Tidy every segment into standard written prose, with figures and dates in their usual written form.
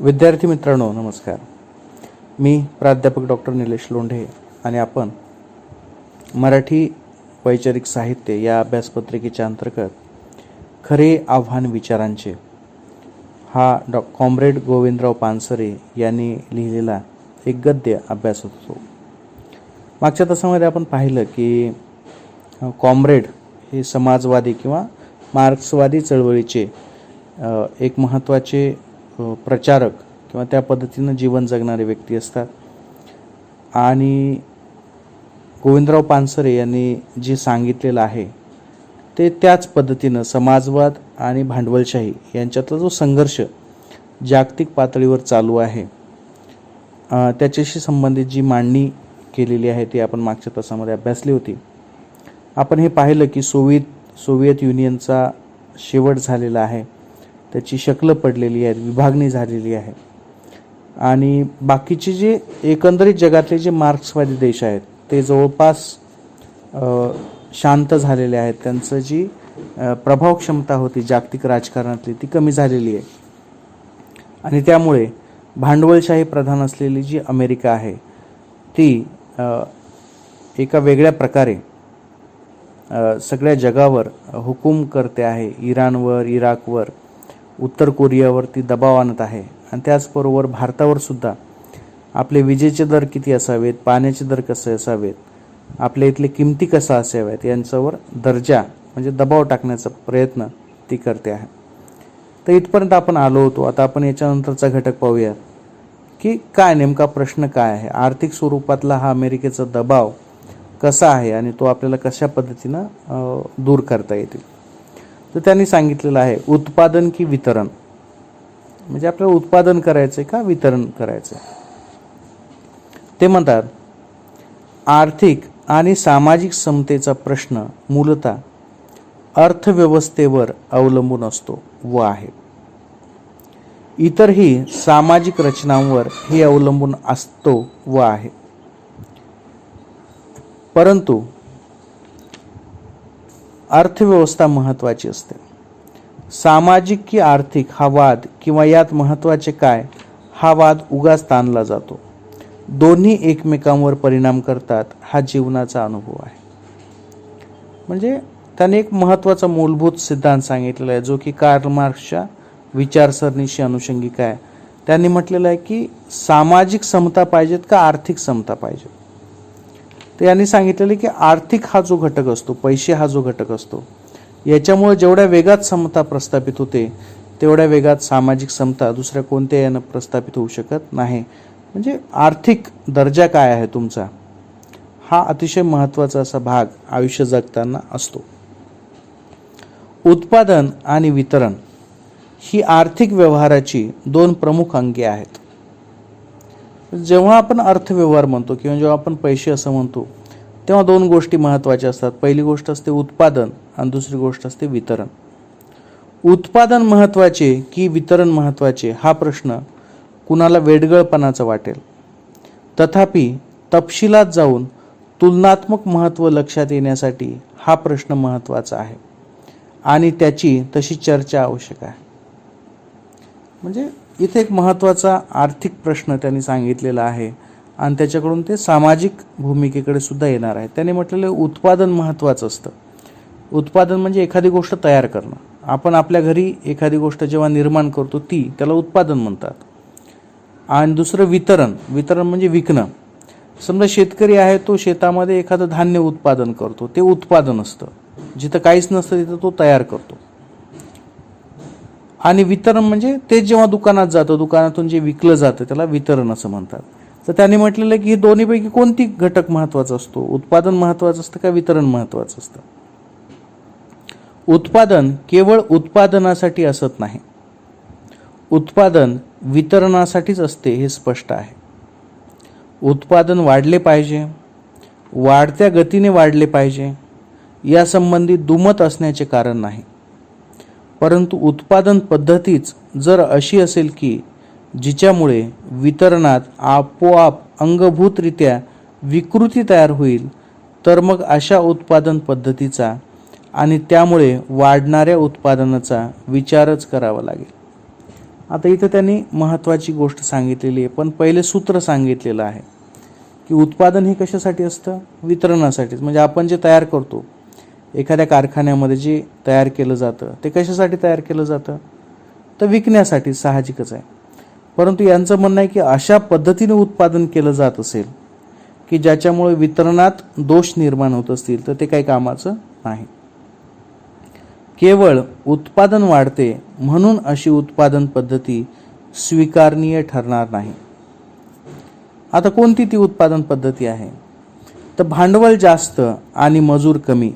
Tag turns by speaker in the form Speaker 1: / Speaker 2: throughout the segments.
Speaker 1: विद्यार्थी मित्रांनो नमस्कार. मी प्राध्यापक डॉक्टर निलेश लोंढे आणि आपण मराठी वैचारिक साहित्य या अभ्यासपत्रिकेच्या अंतर्गत खरे आव्हान विचारांचे हा कॉम्रेड गोविंदराव पानसरे यांनी लिहिलेला एक गद्य अभ्यासत होतो. मागच्या तासामध्ये आपण पाहिलं की कॉम्रेड हे समाजवादी किंवा मार्क्सवादी चळवळीचे एक महत्त्वाचे प्रचारक किंवा त्या पद्धतीनं जीवन जगणारे व्यक्ती असतात. आणि गोविंदराव पानसरे यांनी जे सांगितलेलं आहे ते त्याच पद्धतीनं समाजवाद आणि भांडवलशाही यांच्यातला जो संघर्ष जागतिक पातळीवर चालू आहे त्याच्याशी संबंधित जी मांडणी केलेली आहे ती आपण मागच्या तासामध्ये अभ्यासली होती. आपण हे पाहिलं की सोव्हिएत युनियनचा शेवट झालेला आहे, त्याची शक्ल पडलेली आहे, विभागणी झालेली आहे आणि बाकीचे जे एकंदरीत जगातले जे मार्क्सवादी देश आहेत ते जवळपास शांत झालेले आहेत. त्यांचं जी प्रभाव क्षमता होती जागतिक राजकारणातली ती कमी झालेली आहे आणि त्यामुळे भांडवलशाही प्रधान असलेली जी अमेरिका आहे ती एका वेगळ्या प्रकारे सगळ्या जगावर हुकूम करते आहे. इराणवर, इराकवर, उत्तर कोरियावरती दबाव आणत आहे आणि त्याचबरोबर भारतावर सुद्धा आपले विजेचे दर किती असावेत, पाण्याचे दर कसे असावेत, आपल्या इथले किमती कसा असाव्यात यांच्यावर दर्जा म्हणजे दबाव टाकण्याचा प्रयत्न ती करते आहे. तर इथपर्यंत आपण आलो होतो. आता आपण याच्यानंतरचा घटक पाहूया की काय नेमका प्रश्न काय आहे. आर्थिक स्वरूपातला हा अमेरिकेचा दबाव कसा आहे आणि तो आपल्याला कशा पद्धतीनं दूर करता येतील. तर त्यांनी सांगितलेलं आहे उत्पादन की वितरण, म्हणजे आपल्याला उत्पादन करायचं आहे का वितरण करायचं आहे. ते म्हणतात आर्थिक आणि सामाजिक समतेचा प्रश्न मूलतः अर्थव्यवस्थेवर अवलंबून असतो व आहे. इतरही सामाजिक रचनांवर हे अवलंबून असतो व आहे. परंतु अर्थव्यवस्था महत्त्वाची असते. सामाजिक की आर्थिक हा वाद किंवा यात महत्त्वाचे काय हा वाद उगाच ताणला जातो. दोन्ही एकमेकांवर परिणाम करतात हा जीवनाचा अनुभव आहे. म्हणजे त्याने एक महत्त्वाचा मूलभूत सिद्धांत सांगितलेला आहे जो की कार्ल मार्क्सच्या विचारसरणीशी अनुषंगिक आहे. त्यांनी म्हटलेलं आहे की सामाजिक समता पाहिजेत का आर्थिक समता पाहिजे. तर यांनी सांगितलेलं की आर्थिक हा जो घटक असतो, पैसे हा जो घटक असतो, याच्यामुळे जेवढ्या वेगात समता प्रस्थापित होते तेवढ्या वेगात सामाजिक समता दुसऱ्या कोणत्या यानं प्रस्थापित होऊ शकत नाही. म्हणजे आर्थिक दर्जा काय आहे तुमचा हा अतिशय महत्त्वाचा असा भाग आयुष्य जगताना असतो. उत्पादन आणि वितरण ही आर्थिक व्यवहाराची दोन प्रमुख अंगे आहेत. जेव्हा आपण अर्थव्यवहार म्हणतो किंवा जेव्हा आपण पैसे असं म्हणतो तेव्हा दोन गोष्टी महत्त्वाच्या असतात. पहिली गोष्ट असते उत्पादन आणि दुसरी गोष्ट असते वितरण. उत्पादन महत्त्वाचे की वितरण महत्त्वाचे हा प्रश्न कुणाला वेडगळपणाचा वाटेल. तथापि तपशिलात जाऊन तुलनात्मक महत्त्व लक्षात येण्यासाठी हा प्रश्न महत्त्वाचा आहे आणि त्याची तशी चर्चा आवश्यक आहे. म्हणजे इथे एक महत्त्वाचा आर्थिक प्रश्न त्यांनी सांगितलेला आहे आणि त्याच्याकडून ते सामाजिक भूमिकेकडे सुद्धा येणार आहे. त्याने म्हटलेलं उत्पादन महत्त्वाचं असतं. उत्पादन म्हणजे एखादी गोष्ट तयार करणं. आपण आपल्या घरी एखादी गोष्ट जेव्हा निर्माण करतो त्याला उत्पादन म्हणतात. आणि दुसरं वितरण म्हणजे विकणं. समजा शेतकरी आहे तो शेतामध्ये एखादं धान्य उत्पादन करतो, ते उत्पादन असतं. जिथं काहीच नसतं तिथं तो तयार करतो. आणि वितरण म्हणजे ते जेव्हा दुकानात जातं, दुकानातून जे विकलं जातं त्याला वितरण असं म्हणतात. तर त्यांनी म्हटलेलं की हे दोन्हीपैकी कोणती घटक महत्त्वाचा असतो, उत्पादन महत्त्वाचं असतं का वितरण महत्त्वाचं असतं. उत्पादन केवळ उत्पादनासाठी असत नाही, उत्पादन वितरणासाठीच असते हे स्पष्ट आहे. उत्पादन वाढले पाहिजे, वाढत्या गतीने वाढले पाहिजे यासंबंधी दुमत असण्याचे कारण नाही. परंतु उत्पादन पद्धतीच जर अशी असेल की जिच्यामुळे वितरणात आपोआप अंगभूतरित्या विकृती तयार होईल तर मग अशा उत्पादन पद्धतीचा आणि त्यामुळे वाढणाऱ्या उत्पादनाचा विचारच करावा लागेल. आता इथं त्यांनी महत्त्वाची गोष्ट सांगितलेली आहे, पण पहिले सूत्र सांगितलेलं आहे की उत्पादन हे कशासाठी असतं? वितरणासाठीच. म्हणजे आपण जे तयार करतो एखाद्या कारखान्यामध्ये जे तयार केलं जातं ते कशासाठी तयार केलं जातं? तर विकण्यासाठी, साहजिकच आहे. परंतु यांचं म्हणणं आहे की अशा पद्धतीने उत्पादन केलं जात असेल की ज्याच्यामुळे वितरणात दोष निर्माण होत असतील तर ते काही कामाचं नाही. केवळ उत्पादन वाढते म्हणून अशी उत्पादन पद्धती स्वीकारनीय ठरणार नाही. आता कोणती ती उत्पादन पद्धती आहे? तर भांडवल जास्त आणि मजूर कमी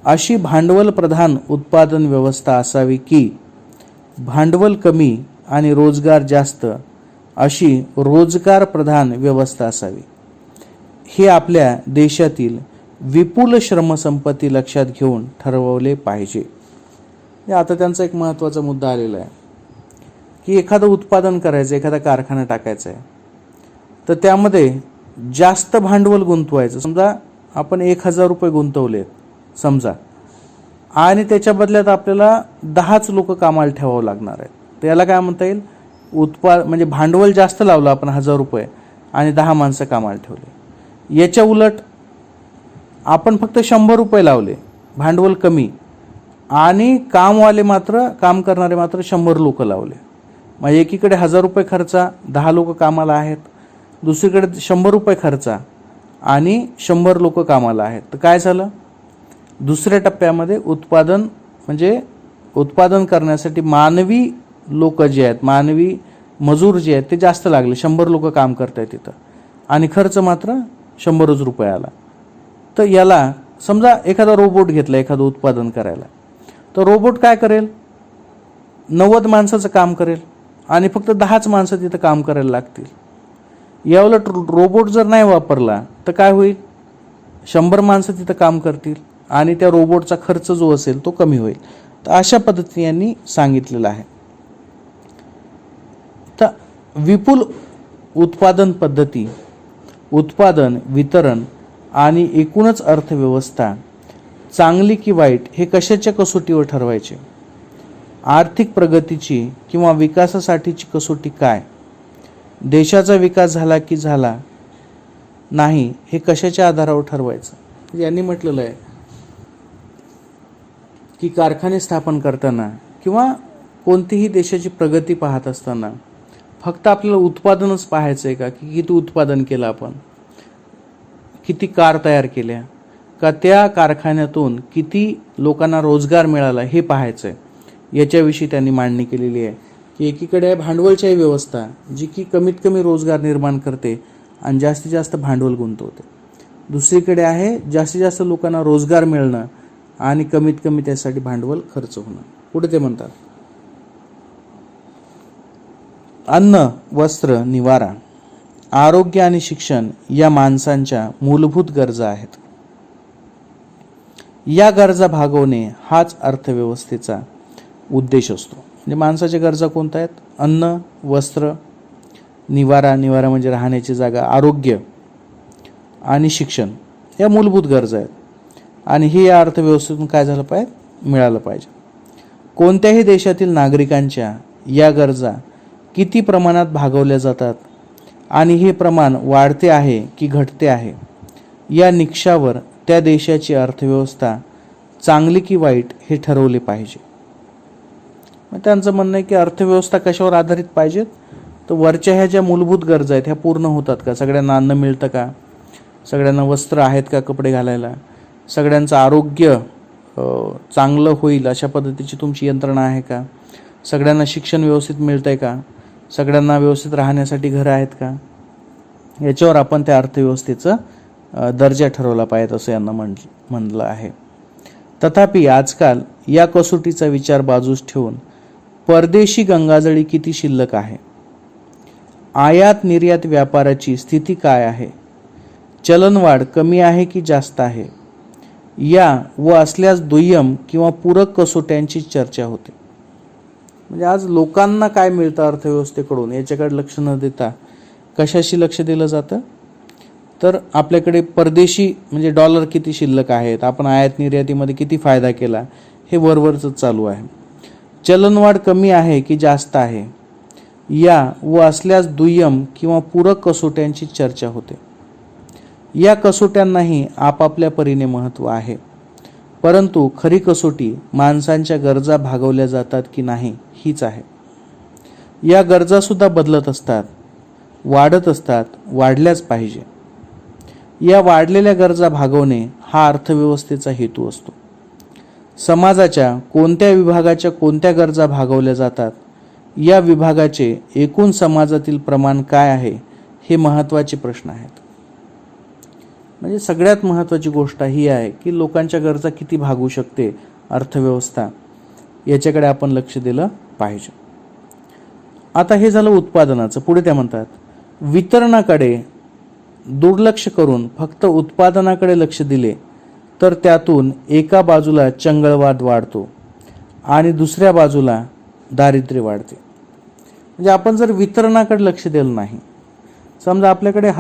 Speaker 1: अशी भांडवल प्रधान उत्पादन व्यवस्था असावी की भांडवल कमी आणि रोजगार जास्त अशी रोजगार प्रधान व्यवस्था असावी. हे आपल्या देशातील विपुल श्रमसंपत्ती लक्षात घेऊन ठरवले पाहिजे. आता त्यांचा एक महत्त्वाचा मुद्दा आलेला आहे की एखादं उत्पादन करायचं, एखादा कारखाना टाकायचा आहे, तर त्यामध्ये जास्त भांडवल गुंतवायचं. समजा आपण 1,000 रुपये गुंतवले समजा, आणि त्याच्या बदल्यात आपल्याला 10च लोक कामाला ठेवावं लागणार आहेत, तर याला काय म्हणता येईल? म्हणजे भांडवल जास्त लावलं आपण 1,000 रुपये आणि 10 माणसं कामाला ठेवले. याच्या उलट आपण फक्त 100 रुपये लावले, भांडवल कमी, आणि काम करणारे मात्र 100 लोक लावले. म्हणजे एकीकडे 1,000 रुपये खर्चा, 10 लोक कामाला आहेत, दुसरीकडे 100 रुपये खर्चा आणि 100 लोक कामाला आहेत. तर काय झालं? दुसऱ्या टप्प्यामध्ये उत्पादन करण्यासाठी मानवी लोक जे आहेत, मानवी मजूर जे आहेत ते जास्त लागले, 100 लोक काम करतायत तिथं, आणि खर्च मात्र 100 रुपये आला. तर याला समजा एखादा रोबोट घेतला एखादं उत्पादन करायला, तर रोबोट काय करेल? 90 माणसाचं काम करेल आणि फक्त 10च माणसं तिथं काम करायला लागतील. याउलट रोबोट जर नाही वापरला तर काय होईल? 100 माणसं तिथं काम करतील आणि त्या रोबोटचा खर्च जो असेल तो कमी होईल. तर अशा पद्धतीने यांनी सांगितलेलं आहे. तर विपुल उत्पादन पद्धती, उत्पादन, वितरण आणि एकूणच अर्थव्यवस्था चांगली की वाईट हे कशाच्या कसोटीवर ठरवायचे? आर्थिक प्रगतीची किंवा विकासासाठीची कसोटी काय? देशाचा विकास झाला की झाला नाही हे कशाच्या आधारावर ठरवायचं? यांनी म्हटलेलं आहे की कारखाने स्थापन करताना किंवा कोणतीही देशाची प्रगती पाहत असताना फक्त आपल्याला उत्पादनच पाहायचं आहे का? की किती उत्पादन केलं आपण, किती कार तयार केल्या, का त्या कारखान्यातून किती लोकांना रोजगार मिळाला हे पाहायचं आहे. याच्याविषयी त्यांनी मांडणी केलेली आहे की एकीकडे आहे भांडवलशाही व्यवस्था जी की कमीत कमी रोजगार निर्माण करते आणि जास्तीत जास्त भांडवल गुंतवते. दुसरीकडे आहे जास्तीत जास्त लोकांना रोजगार मिळणं आणि कमीत कमी त्यासाठी भांडवल खर्च होणं. पुढे ते म्हणतात, अन्न, वस्त्र, निवारा, आरोग्य आणि शिक्षण या माणसांच्या मूलभूत गरजा आहेत. या गरजा भागवणे हाच अर्थव्यवस्थेचा उद्देश असतो. म्हणजे माणसाच्या गरजा कोणत्या आहेत? अन्न, वस्त्र, निवारा, निवारा म्हणजे राहण्याची जागा, आरोग्य आणि शिक्षण या मूलभूत गरजा आहेत. आणि हे या अर्थव्यवस्थेतून काय झालं पाहिजे? मिळालं पाहिजे. कोणत्याही देशातील नागरिकांच्या या गरजा किती प्रमाणात भागवल्या जातात आणि हे प्रमाण वाढते आहे की घटते आहे या निकषावर त्या देशाची अर्थव्यवस्था चांगली की वाईट हे ठरवले पाहिजे. मग त्यांचं म्हणणं आहे की अर्थव्यवस्था कशावर आधारित पाहिजेत? तर वरच्या ह्या ज्या मूलभूत गरजा आहेत ह्या पूर्ण होतात का? सगळ्यांना अन्न मिळतं का? सगळ्यांना वस्त्र आहेत का कपडे घालायला? सगळ्यांचं आरोग्य चांगलं होईल अशा पद्धतीची तुमची यंत्रणा आहे का? सगळ्यांना शिक्षण व्यवस्थित मिळतंय का? सगळ्यांना व्यवस्थित राहण्यासाठी घरं आहेत का? याच्यावर आपण त्या अर्थव्यवस्थेचं दर्जा ठरवला पाहिजे असं यांना म्हणलं आहे. तथापि आजकाल या कसोटीचा विचार बाजूस ठेवून परदेशी गंगाजळी किती शिल्लक आहे? आयात निर्यात व्यापाराची स्थिती काय आहे? चलनवाढ कमी आहे की जास्त आहे? या व असल्यास दुय्यम किंवा पूरक कसोट्यांची चर्चा होते. म्हणजे आज लोकांना काय मिळतं अर्थव्यवस्थेकडून याच्याकडे लक्ष न देता कशाशी लक्ष दिलं जातं? तर आपल्याकडे परदेशी म्हणजे डॉलर किती शिल्लक आहेत, आपण आयात निर्यातीमध्ये किती फायदा केला, हे वरवरच चालू आहे. चलनवाढ कमी आहे की जास्त आहे या व असल्यास दुय्यम किंवा पूरक कसोट्यांची चर्चा होते. या कसोट्यांनाही आपापल्या परीने महत्त्व आहे, परंतु खरी कसोटी माणसांच्या गरजा भागवल्या जातात की नाही हीच आहे. या गरजा सुद्धा बदलत असतात, वाढत असतात, वाढल्याच पाहिजे. या वाढलेल्या गरजा भागवणे हा अर्थव्यवस्थेचा हेतू असतो. समाजाच्या कोणत्या विभागाच्या कोणत्या गरजा भागवल्या जातात, या विभागाचे एकूण समाजातील प्रमाण काय आहे, हे महत्त्वाचे प्रश्न आहेत. म्हणजे सगळ्यात महत्त्वाची गोष्ट ही आहे की लोकांच्या गरजा किती भागवू शकते अर्थव्यवस्था, याच्याकडे आपण लक्ष दिलं पाहिजे. आता हे झालं उत्पादनाचं. पुढे त्या म्हणतात वितरणाकडे दुर्लक्ष करून फक्त उत्पादनाकडे लक्ष दिले तर त्यातून एका बाजूला चंगळवाद वाढतो आणि दुसऱ्या बाजूला दारिद्र्य वाढते. म्हणजे आपण जर वितरणाकडे लक्ष दिलं नाही, समजा आपल्याकडे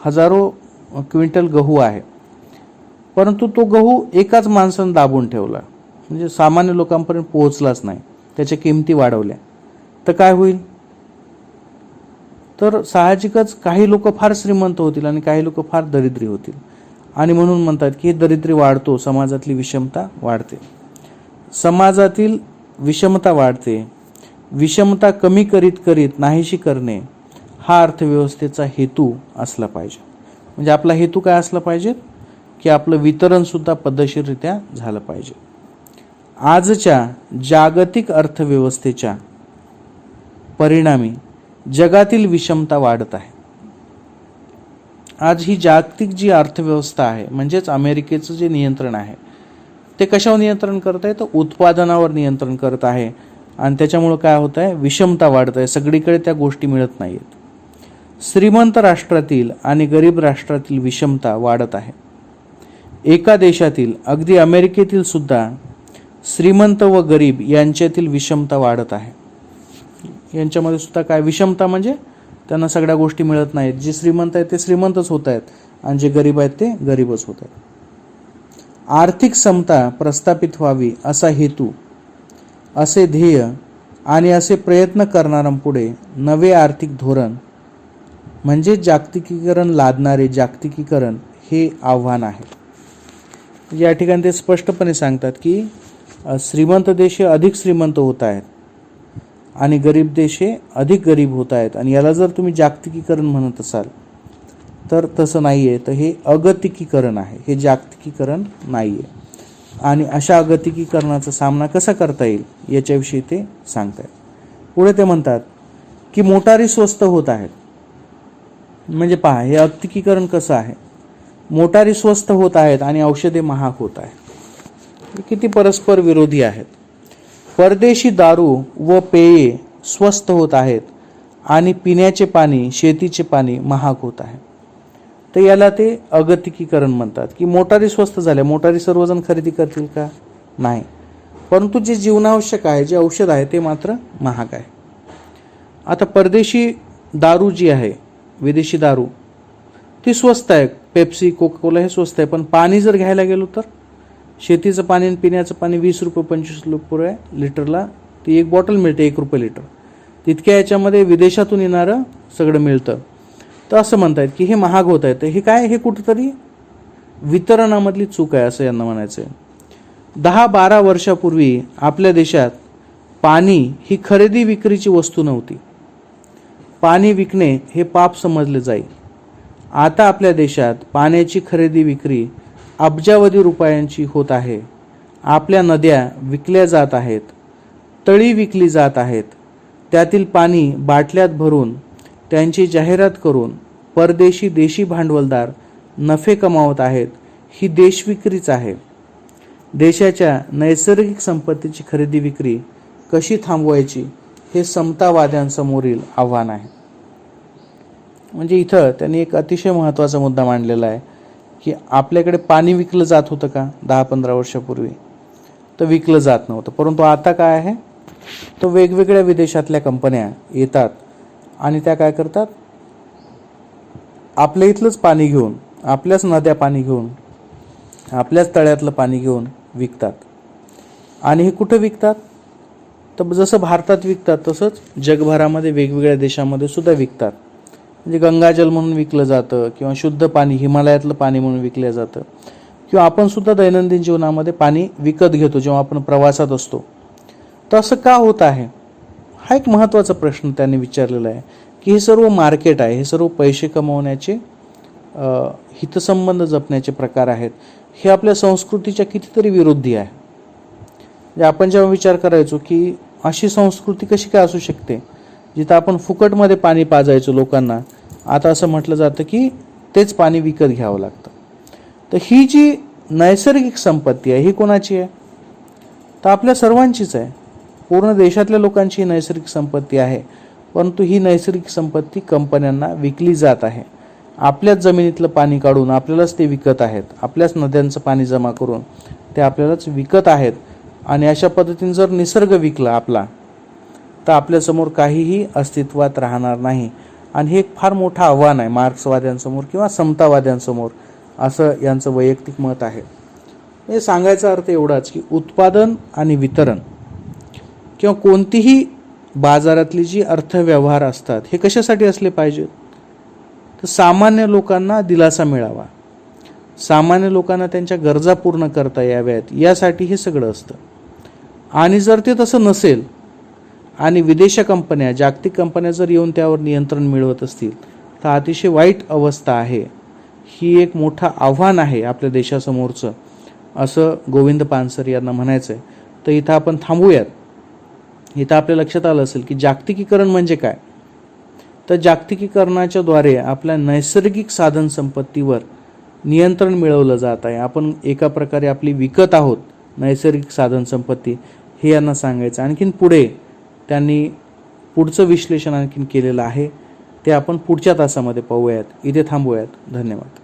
Speaker 1: हजारो क्विंटल गहू आहे, परंतु तो गहू एकाच माणसानं दाबून ठेवला, म्हणजे सामान्य लोकांपर्यंत पोहोचलाच नाही, त्याच्या किमती वाढवल्या, तर काय होईल? तर साहजिकच काही लोक फार श्रीमंत होतील आणि काही लोक फार दरिद्री होतील. आणि म्हणून म्हणतात की दरिद्री वाढतो, समाजातली विषमता वाढते. समाजातील विषमता वाढते. विषमता कमी करीत करीत नाहीशी करणे हा अर्थव्यवस्थेचा हेतू असला पाहिजे. म्हणजे आपला हेतू काय असला पाहिजे की आपलं वितरण सुद्धा पद्धतशीररित्या झालं पाहिजे. आजच्या जागतिक अर्थव्यवस्थेच्या परिणामी जगातील विषमता वाढत आहे. आज ही जागतिक जी अर्थव्यवस्था आहे, म्हणजेच अमेरिकेचं जे नियंत्रण आहे ते कशावर नियंत्रण करत आहे? तर उत्पादनावर नियंत्रण करत आहे. आणि त्याच्यामुळे काय होत आहे? विषमता वाढत आहे. सगळीकडे त्या गोष्टी मिळत नाहीत. श्रीमंत राष्ट्रातील आणि गरीब राष्ट्रातील विषमता वाढत आहे. एका देशातील, अगदी अमेरिकेतील सुद्धा श्रीमंत व गरीब यांच्यातील विषमता वाढत आहे. यांच्यामध्ये सुद्धा काय विषमता? म्हणजे त्यांना सगळ्या गोष्टी मिळत नाहीत. जे श्रीमंत आहेत ते श्रीमंतच होत आहेत आणि जे गरीब आहेत ते गरीबच होत आहेत. आर्थिक समता प्रस्थापित व्हावी असा हेतू, असे ध्येय आणि असे प्रयत्न करणाऱ्यांपुढे नवे आर्थिक धोरण म्हणजे जागतिकीकरण लादणारे जागतिकीकरण हे आव्हान आहे. या ठिकाणी ते स्पष्टपणे सांगतात की श्रीमंत देश हे अधिक श्रीमंत होत आहेत आणि गरीब देश हे अधिक गरीब होत आहेत. आणि याला जर तुम्ही जागतिकीकरण म्हणत असाल तर तसं नाही आहे, तर हे अगतिकीकरण आहे, हे जागतिकीकरण नाही आहे. आणि अशा अगतिकीकरणाचा सामना कसा करता येईल याच्याविषयी ते सांगतात. पुढे ते म्हणतात की मोटारी स्वस्त होत आहेत. म्हणजे पहा हे अगतिकीकरण कसं आहे. मोटारी स्वस्त होत आहेत आणि औषधे महाग होत आहेत. किती परस्पर विरोधी आहेत. परदेशी दारू व पेये स्वस्त होत आहेत आणि पिण्याचे पाणी, शेतीचे पाणी महाग होत आहे. तर याला ते अगतिकीकरण म्हणतात की मोटारी स्वस्त झाल्या. मोटारी सर्वजण खरेदी करतील का? नाही. परंतु जे जीवनावश्यक आहे, जे औषध आहे ते मात्र महाग आहे. आता परदेशी दारू जी आहे, विदेशी दारू, ती स्वस्त आहे. पेप्सी, कोका-कोला हे स्वस्त आहे. पण पाणी जर घ्यायला गेलो तर शेतीचं पाणी आणि पिण्याचं पाणी 20 रुपये 25 रुपये लिटरला ती एक बॉटल मिळते, 1 रुपये लिटर. तितक्या याच्यामध्ये विदेशातून येणारं सगळं मिळतं. तर असं म्हणतायत की हे महाग होत आहे. तर हे काय? हे कुठंतरी वितरणामधली चूक आहे असं यांना म्हणायचं आहे. 10-12 वर्षापूर्वी आपल्या देशात पाणी ही खरेदी विक्रीची वस्तू नव्हती. पाणी विकणे हे पाप समजले जाई. आता आपल्या देशात पाण्याची खरेदी विक्री अब्जावधी रुपयांची होत आहे. आपल्या नद्या विकल्या जात आहेत, तळी विकली जात आहेत. त्यातील पाणी बाटल्यात भरून त्यांची जाहिरात करून परदेशी देशी भांडवलदार नफे कमावत आहेत. ही देशविक्रीच आहे. देशाच्या नैसर्गिक संपत्तीची खरेदी विक्री कशी थांबवायची हे समतावाद्यांसमोरील आव्हान आहे. म्हणजे इथं त्यांनी एक अतिशय महत्त्वाचा मुद्दा मांडलेला आहे की आपल्याकडे पाणी विकलं जात होतं का 10-15 वर्षापूर्वी? तर विकलं जात नव्हतं. परंतु आता काय आहे, तर वेगवेगळ्या विदेशातल्या कंपन्या येतात आणि त्या काय करतात, आपल्या इथलंच पाणी घेऊन, आपल्याच नद्या पाणी घेऊन, आपल्याच तळ्यातलं पाणी घेऊन विकतात. आणि हे कुठं विकतात? तर जसं भारतात विकतात तसंच जगभरामध्ये वेगवेगळ्या देशामध्ये सुद्धा विकतात. म्हणजे गंगाजल म्हणून विकलं जातं किंवा शुद्ध पाणी, हिमालयातलं पाणी म्हणून विकलं जातं, किंवा आपण सुद्धा दैनंदिन जीवनामध्ये पाणी विकत घेतो जेव्हा आपण प्रवासात असतो. तर असं का होत आहे? हा एक महत्त्वाचा प्रश्न त्यांनी विचारलेला आहे की हे सर्व मार्केट आहे, हे सर्व पैसे कमवण्याचे, हितसंबंध जपण्याचे प्रकार आहेत. हे आपल्या संस्कृतीच्या कितीतरी विरोधी आहे. म्हणजे आपण जेव्हा विचार करायचो की अशी संस्कृती कशी काय असू शकते जिथं आपण फुकटमध्ये पाणी पाजायचो लोकांना, आता असं म्हटलं जातं की तेच पाणी विकत घ्यावं लागतं. तर ही जी नैसर्गिक संपत्ती आहे ही कोणाची आहे? तर आपल्या सर्वांचीच आहे. पूर्ण देशातल्या लोकांची ही नैसर्गिक संपत्ती आहे. परंतु ही नैसर्गिक संपत्ती कंपन्यांना विकली जात आहे. आपल्याच जमिनीतलं पाणी काढून आपल्यालाच ते विकत आहेत. आपल्याच नद्यांचं पाणी जमा करून ते आपल्यालाच विकत आहेत. आणि अशा पद्धतीने जर निसर्ग विकला आपला, तर आपल्यासमोर काहीही अस्तित्वात राहणार नाही. आणि हे एक फार मोठं आव्हान आहे मार्क्सवाद्यांसमोर किंवा समतावाद्यांसमोर, असं यांचं वैयक्तिक मत आहे. हे सांगायचा अर्थ एवढाच की उत्पादन आणि वितरण किंवा कोणतीही बाजारातली जी अर्थव्यवहार असतात हे कशासाठी असले पाहिजेत? तर सामान्य लोकांना दिलासा मिळावा, सामान्य लोकांना त्यांच्या गरजा पूर्ण करता याव्यात, यासाठी हे सगळं असतं. आणि जर ते तसं नसेल आणि विदेशी कंपन्या, जागतिक कंपन्या जर येऊन त्यावर नियंत्रण मिळवत असतील तर अतिशय वाईट अवस्था आहे. ही एक मोठं आव्हान आहे आपल्या देशासमोरचं, असं गोविंद पानसरे यांना म्हणायचं आहे. तर इथं आपण थांबूयात. इथं आपल्या लक्षात आलं असेल की जागतिकीकरण म्हणजे काय? तर जागतिकीकरणाच्या द्वारे आपल्या नैसर्गिक साधन संपत्तीवर नियंत्रण मिळवलं जात आहे. आपण एका प्रकारे आपली विकत आहोत नैसर्गिक साधन संपत्ती, हे यांना सांगायचं. आणखीन पुढे त्यांनी पुढचं विश्लेषण आणखीन केलेलं आहे, ते आपण पुढच्या तासामध्ये पाहूयात. इथे थांबूयात. धन्यवाद.